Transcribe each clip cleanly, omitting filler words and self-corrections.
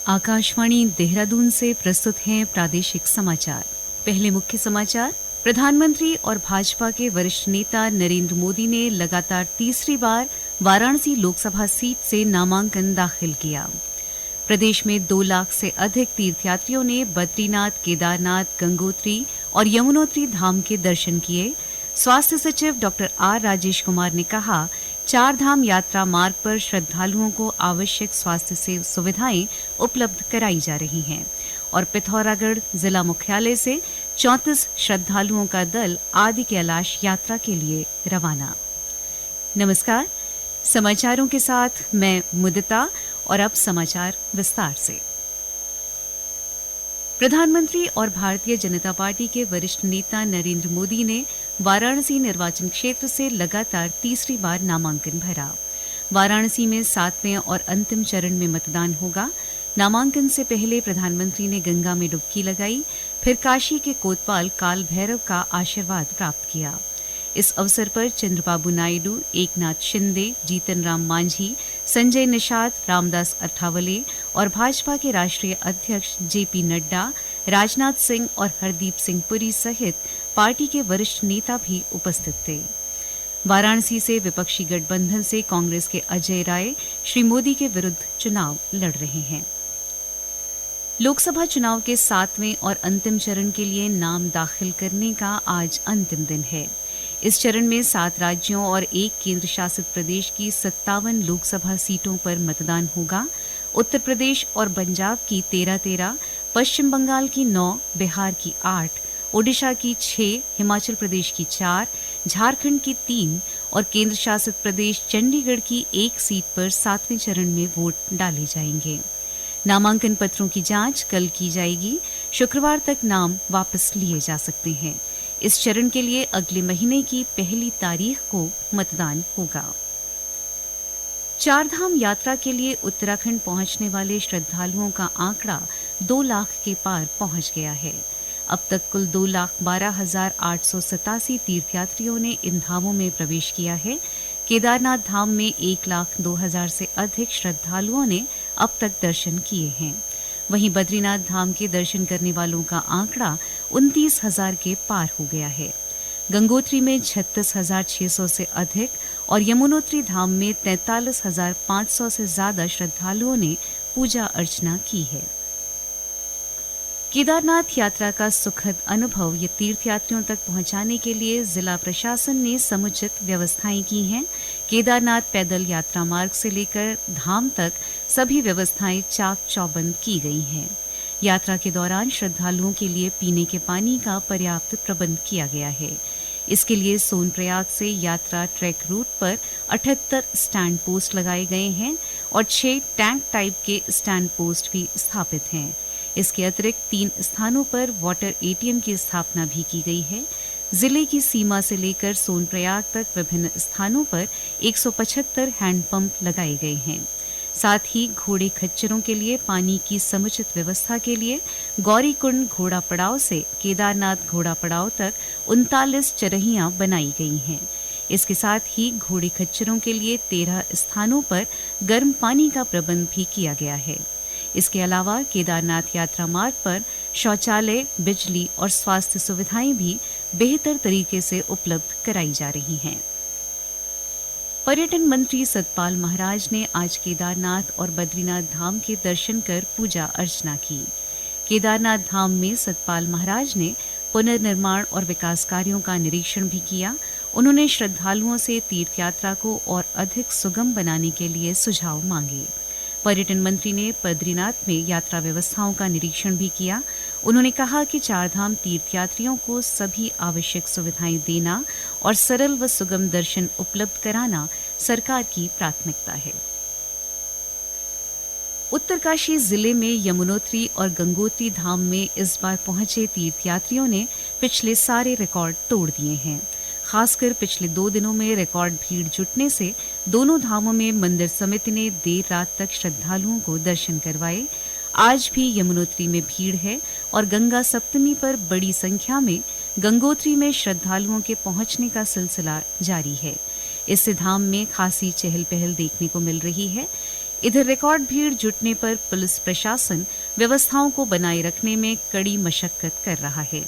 आकाशवाणी देहरादून से प्रस्तुत हैं प्रादेशिक समाचार। पहले मुख्य समाचार। प्रधानमंत्री और भाजपा के वरिष्ठ नेता नरेंद्र मोदी ने लगातार तीसरी बार वाराणसी लोकसभा सीट से नामांकन दाखिल किया। प्रदेश में 2 लाख से अधिक तीर्थयात्रियों ने बद्रीनाथ, केदारनाथ, गंगोत्री और यमुनोत्री धाम के दर्शन किए। स्वास्थ्य सचिव डॉक्टर आर राजेश कुमार ने कहा, 4 धाम यात्रा मार्ग पर श्रद्धालुओं को आवश्यक स्वास्थ्य सुविधाएं उपलब्ध कराई जा रही हैं। और पिथौरागढ़ जिला मुख्यालय से 34 श्रद्धालुओं का दल आदि कैलाश यात्रा के लिए रवाना। नमस्कार, समाचारों के साथ मैं मुदिता और अब समाचार विस्तार से। प्रधानमंत्री और भारतीय जनता पार्टी के वरिष्ठ नेता नरेंद्र मोदी ने वाराणसी निर्वाचन क्षेत्र से लगातार तीसरी बार नामांकन भरा। वाराणसी में 7वें और अंतिम चरण में मतदान होगा। नामांकन से पहले प्रधानमंत्री ने गंगा में डुबकी लगाई, फिर काशी के कोतवाल काल भैरव का आशीर्वाद प्राप्त किया। इस अवसर पर चंद्रबाबू नायडू, एकनाथ शिंदे, जीतन राम मांझी, संजय निषाद, रामदास अठावले और भाजपा के राष्ट्रीय अध्यक्ष जेपी नड्डा, राजनाथ सिंह और हरदीप सिंह पुरी सहित पार्टी के वरिष्ठ नेता भी उपस्थित थे। वाराणसी से विपक्षी गठबंधन से कांग्रेस के अजय राय श्री मोदी के विरुद्ध चुनाव लड़ रहे हैं। लोकसभा चुनाव के 7वें और अंतिम चरण के लिए नाम दाखिल करने का आज अंतिम दिन है। इस चरण में 7 राज्यों और 1 केंद्र शासित प्रदेश की 57 लोकसभा सीटों पर मतदान होगा। उत्तर प्रदेश और पंजाब की 13-13, पश्चिम बंगाल की 9, बिहार की 8, ओडिशा की 6, हिमाचल प्रदेश की 4, झारखंड की 3 और केंद्र शासित प्रदेश चंडीगढ़ की 1 सीट पर 7वें चरण में वोट डाले जाएंगे। नामांकन पत्रों की जांच कल की जाएगी। शुक्रवार तक नाम वापस लिए जा सकते हैं। इस चरण के लिए अगले महीने की 1 तारीख को मतदान होगा। 4 धाम यात्रा के लिए उत्तराखंड पहुंचने वाले श्रद्धालुओं का आंकड़ा 2 लाख के पार पहुंच गया है। अब तक कुल 2,12,887 तीर्थयात्रियों ने इन धामों में प्रवेश किया है। केदारनाथ धाम में 1,02,000 से अधिक श्रद्धालुओं ने अब तक दर्शन किए हैं। वहीं बद्रीनाथ धाम के दर्शन करने वालों का आंकड़ा 29,000 के पार हो गया है। गंगोत्री में 36,600 से अधिक और यमुनोत्री धाम में 43,500 से ज्यादा श्रद्धालुओं ने पूजा अर्चना की है। केदारनाथ यात्रा का सुखद अनुभव ये तीर्थयात्रियों तक पहुंचाने के लिए जिला प्रशासन ने समुचित व्यवस्थाएं की हैं। केदारनाथ पैदल यात्रा मार्ग से लेकर धाम तक सभी व्यवस्थाएं चाक चौबंद की गई हैं। यात्रा के दौरान श्रद्धालुओं के लिए पीने के पानी का पर्याप्त प्रबंध किया गया है। इसके लिए सोनप्रयाग से यात्रा ट्रैक रूट पर 78 स्टैंड पोस्ट लगाए गए हैं और 6 टैंक टाइप के स्टैंड पोस्ट भी स्थापित हैं। इसके अतिरिक्त 3 स्थानों पर वाटर एटीएम की स्थापना भी की गई है। जिले की सीमा से लेकर सोनप्रयाग तक विभिन्न स्थानों पर 175 हैंडपंप लगाए गए हैं। साथ ही घोड़े खच्चरों के लिए पानी की समुचित व्यवस्था के लिए गौरीकुंड घोड़ा पड़ाव से केदारनाथ घोड़ा पड़ाव तक 39 चरहियां बनाई गई हैं। इसके साथ ही घोड़े खच्चरों के लिए 13 स्थानों पर गर्म पानी का प्रबंध भी किया गया है। इसके अलावा केदारनाथ यात्रा मार्ग पर शौचालय, बिजली और स्वास्थ्य सुविधाएं भी बेहतर तरीके से उपलब्ध कराई जा रही हैं। पर्यटन मंत्री सतपाल महाराज ने आज केदारनाथ और बद्रीनाथ धाम के दर्शन कर पूजा अर्चना की। केदारनाथ धाम में सतपाल महाराज ने पुनर्निर्माण और विकास कार्यों का निरीक्षण भी किया। उन्होंने श्रद्धालुओं से तीर्थयात्रा को और अधिक सुगम बनाने के लिए सुझाव मांगे। पर्यटन मंत्री ने बद्रीनाथ में यात्रा व्यवस्थाओं का निरीक्षण भी किया। उन्होंने कहा कि 4 धाम तीर्थयात्रियों को सभी आवश्यक सुविधाएं देना और सरल व सुगम दर्शन उपलब्ध कराना सरकार की प्राथमिकता है। उत्तरकाशी जिले में यमुनोत्री और गंगोत्री धाम में इस बार पहुंचे तीर्थयात्रियों ने पिछले सारे रिकॉर्ड तोड़ दिए हैं। खासकर पिछले 2 दिनों में रिकॉर्ड भीड़ जुटने से दोनों धामों में मंदिर समिति ने देर रात तक श्रद्धालुओं को दर्शन करवाए। आज भी यमुनोत्री में भीड़ है और गंगा सप्तमी पर बड़ी संख्या में गंगोत्री में श्रद्धालुओं के पहुंचने का सिलसिला जारी है। इससे धाम में खासी चहल पहल देखने को मिल रही है। इधर रिकॉर्ड भीड़ जुटने पर पुलिस प्रशासन व्यवस्थाओं को बनाए रखने में कड़ी मशक्कत कर रहा है।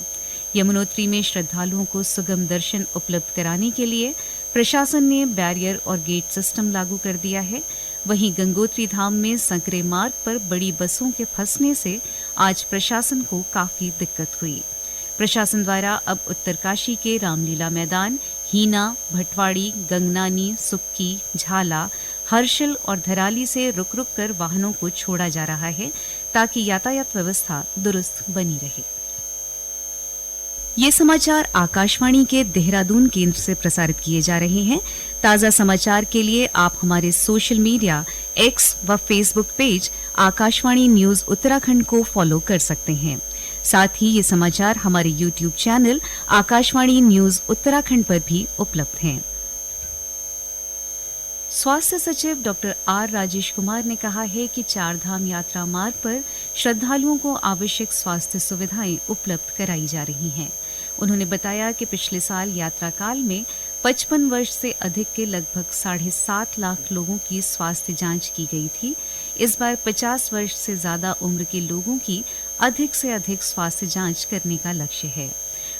यमुनोत्री में श्रद्धालुओं को सुगम दर्शन उपलब्ध कराने के लिए प्रशासन ने बैरियर और गेट सिस्टम लागू कर दिया है। वहीं गंगोत्री धाम में संकरे मार्ग पर बड़ी बसों के फंसने से आज प्रशासन को काफी दिक्कत हुई। प्रशासन द्वारा अब उत्तरकाशी के रामलीला मैदान, हीना, भटवाड़ी, गंगनानी, सुक्की, झाला, हर्षिल और धराली से रुक रुक कर वाहनों को छोड़ा जा रहा है ताकि यातायात व्यवस्था दुरुस्त बनी रहे। ये समाचार आकाशवाणी के देहरादून केंद्र से प्रसारित किए जा रहे हैं। ताजा समाचार के लिए आप हमारे सोशल मीडिया एक्स व Facebook page Akashvani news Uttarakhand को फॉलो कर सकते हैं। साथ ही ये समाचार हमारे YouTube channel Akashvani news Uttarakhand पर भी उपलब्ध हैं। स्वास्थ्य सचिव डॉक्टर आर राजेश कुमार ने कहा है कि चारधाम यात्रा मार्ग पर श्रद्धालुओं को आवश्यक स्वास्थ्य सुविधाएं उपलब्ध कराई जा रही हैं। उन्होंने बताया कि पिछले साल यात्रा काल में 55 वर्ष से अधिक के लगभग 7.5 लाख लोगों की स्वास्थ्य जांच की गई थी। इस बार 50 वर्ष से ज्यादा उम्र के लोगों की अधिक से अधिक स्वास्थ्य जांच करने का लक्ष्य है।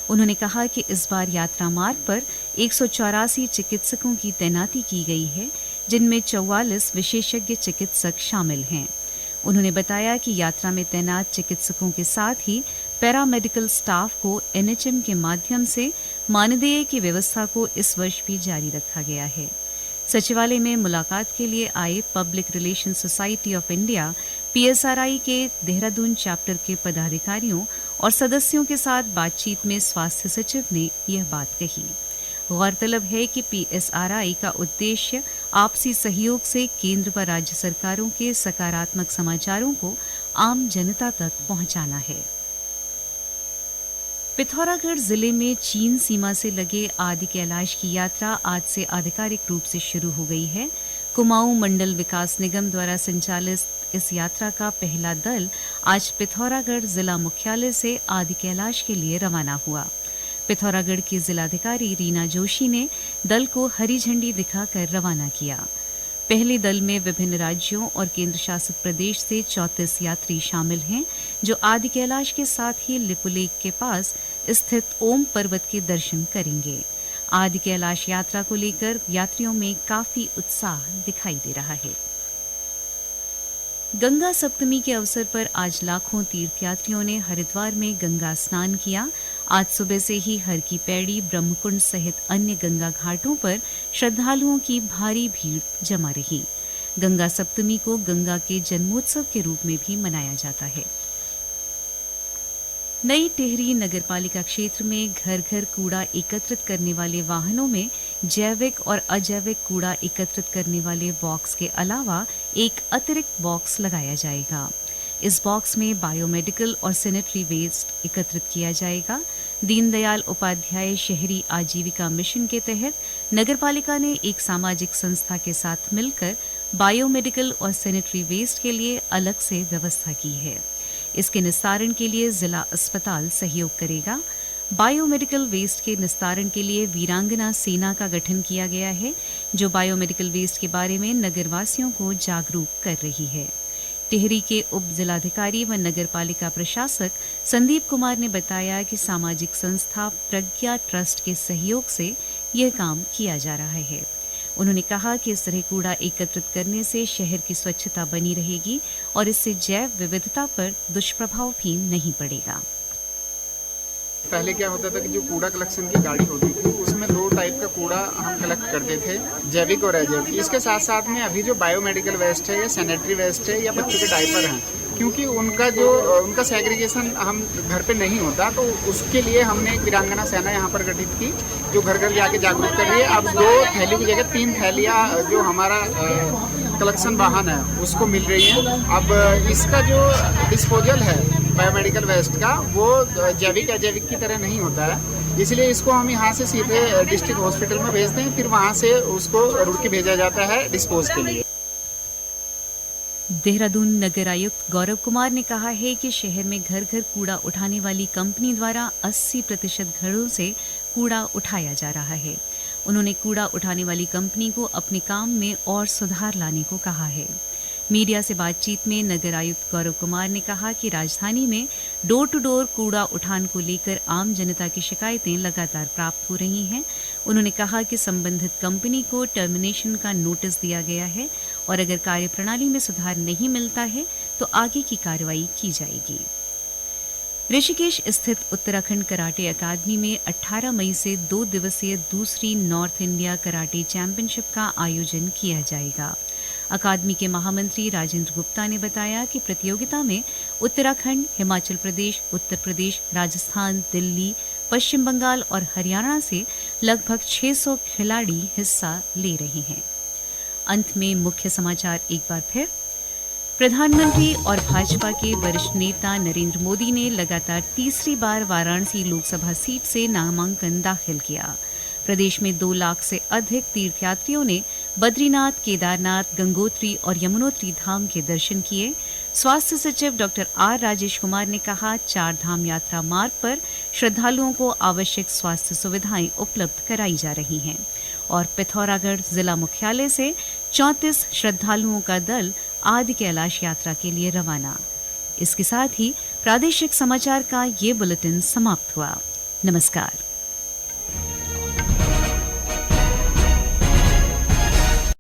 उन्होंने कहा कि इस बार यात्रा मार्ग पर 184 चिकित्सकों की तैनाती की गई है, जिनमें 44 विशेषज्ञ चिकित्सक शामिल हैं। उन्होंने बताया कि यात्रा में तैनात चिकित्सकों के साथ ही पैरामेडिकल स्टाफ को एनएचएम के माध्यम से मानदेय की व्यवस्था को इस वर्ष भी जारी रखा गया है। सचिवालय में मुलाकात के लिए आए public relation society of India PSRI के देहरादून चैप्टर के पदाधिकारियों और सदस्यों के साथ बातचीत में स्वास्थ्य सचिव ने यह बात कही। गौरतलब है कि पीएसआरआई का उद्देश्य आपसी सहयोग से केंद्र व राज्य सरकारों के सकारात्मक समाचारों को आम जनता तक पहुंचाना है। पिथौरागढ़ जिले में चीन सीमा से लगे आदि कैलाश की यात्रा आज से आधिकारिक रूप से शुरू हो गई है। कुमाऊं मंडल विकास निगम द्वारा संचालित इस यात्रा का पहला दल आज पिथौरागढ़ जिला मुख्यालय से आदि कैलाश के लिए रवाना हुआ। पिथौरागढ़ की जिलाधिकारी रीना जोशी ने दल को हरी झंडी दिखाकर रवाना किया। पहले दल में विभिन्न राज्यों और केंद्र शासित प्रदेश से 34 यात्री शामिल हैं, जो आदि कैलाश के साथ ही लिपुलेख के पास स्थित ओम पर्वत के दर्शन करेंगे। आदि कैलाश यात्रा को लेकर यात्रियों में काफी उत्साह दिखाई दे रहा है। गंगा सप्तमी के अवसर पर आज लाखों तीर्थयात्रियों ने हरिद्वार में गंगा स्नान किया। आज सुबह से ही हर की पैड़ी, ब्रह्मकुंड सहित अन्य गंगा घाटों पर श्रद्धालुओं की भारी भीड़ जमा रही। गंगा सप्तमी को गंगा के जन्मोत्सव के रूप में भी मनाया जाता है। नई टिहरी नगरपालिका क्षेत्र में घर घर कूड़ा एकत्रित करने वाले वाहनों में जैविक और अजैविक कूड़ा एकत्रित करने वाले बॉक्स के अलावा एक अतिरिक्त बॉक्स लगाया जाएगा। इस बॉक्स में बायोमेडिकल और सैनिटरी वेस्ट एकत्रित किया जाएगा। दीनदयाल उपाध्याय शहरी आजीविका मिशन के तहत नगरपालिका ने एक सामाजिक संस्था के साथ मिलकर बायोमेडिकल और सैनिटरी वेस्ट के लिए अलग से व्यवस्था की है। इसके निस्तारण के लिए जिला अस्पताल सहयोग करेगा। बायोमेडिकल वेस्ट के निस्तारण के लिए वीरांगना सेना का गठन किया गया है, जो बायोमेडिकल वेस्ट के बारे में नगरवासियों को जागरूक कर रही है। टिहरी के उप जिलाधिकारी व नगरपालिका प्रशासक संदीप कुमार ने बताया कि सामाजिक संस्था प्रज्ञा ट्रस्ट के सहयोग से यह काम किया जा रहा है। उन्होंने कहा कि इस तरह कूड़ा एकत्रित करने से शहर की स्वच्छता बनी रहेगी और इससे जैव विविधता पर दुष्प्रभाव भी नहीं पड़ेगा। पहले क्या होता था कि जो कूड़ा कलेक्शन की गाड़ी होती थी उसमें 2 टाइप का कूड़ा हम कलेक्ट करते थे, जैविक और अजैविक। इसके साथ साथ में अभी जो बायोमेडिकल वेस्ट है या सैनिटरी वेस्ट है या बच्चों के डायपर हैं, क्योंकि उनका सेग्रीगेशन हम घर पे नहीं होता, तो उसके लिए हमने एक वीरांगना सेना यहाँ पर गठित की, जो घर घर जाके जागरूक कर रही है। अब 2 थैली की जगह 3 थैलियाँ जो हमारा कलेक्शन वाहन है उसको मिल रही है। अब इसका जो डिस्पोजल है बायोमेडिकल वेस्ट का, वो जैविक अजैविक की तरह नहीं होता है, इसलिए इसको हम यहाँ से सीधे डिस्ट्रिक्ट हॉस्पिटल में भेजते हैं, फिर वहाँ से उसको रुड़की भेजा जाता है डिस्पोज के लिए। देहरादून नगर आयुक्त गौरव कुमार ने कहा है कि शहर में घर घर कूड़ा उठाने वाली कंपनी द्वारा 80% घरों से कूड़ा उठाया जा रहा है। उन्होंने कूड़ा उठाने वाली कंपनी को अपने काम में और सुधार लाने को कहा है। मीडिया से बातचीत में नगर आयुक्त गौरव कुमार ने कहा कि राजधानी में डोर टू डोर कूड़ा उठान को लेकर आम जनता की शिकायतें लगातार प्राप्त हो रही हैं। उन्होंने कहा कि संबंधित कंपनी को टर्मिनेशन का नोटिस दिया गया है और अगर कार्यप्रणाली में सुधार नहीं मिलता है तो आगे की कार्रवाई की जाएगी। ऋषिकेश स्थित उत्तराखंड कराटे अकादमी में 18 मई से 2 दिवसीय दूसरी नॉर्थ इंडिया कराटे चैंपियनशिप का आयोजन किया जाएगा। अकादमी के महामंत्री राजेंद्र गुप्ता ने बताया कि प्रतियोगिता में उत्तराखंड, हिमाचल प्रदेश, उत्तर प्रदेश, राजस्थान, दिल्ली, पश्चिम बंगाल और हरियाणा से लगभग 600 खिलाड़ी हिस्सा ले रहे हैं। अंत में मुख्य समाचार एक बार फिर। प्रधानमंत्री और भाजपा के वरिष्ठ नेता नरेंद्र मोदी ने लगातार तीसरी बार वाराणसी लोकसभा सीट से नामांकन दाखिल किया। प्रदेश में 2 लाख से अधिक तीर्थयात्रियों ने बद्रीनाथ, केदारनाथ, गंगोत्री और यमुनोत्री धाम के दर्शन किए। स्वास्थ्य सचिव डॉक्टर आर राजेश कुमार ने कहा, 4 धाम यात्रा मार्ग पर श्रद्धालुओं को आवश्यक स्वास्थ्य सुविधाएं उपलब्ध कराई जा रही हैं। और पिथौरागढ़ जिला मुख्यालय से 34 श्रद्धालुओं का दल आदि कैलाश यात्रा के लिए रवाना। इसके साथ ही प्रादेशिक समाचार का ये बुलेटिन समाप्त हुआ। नमस्कार।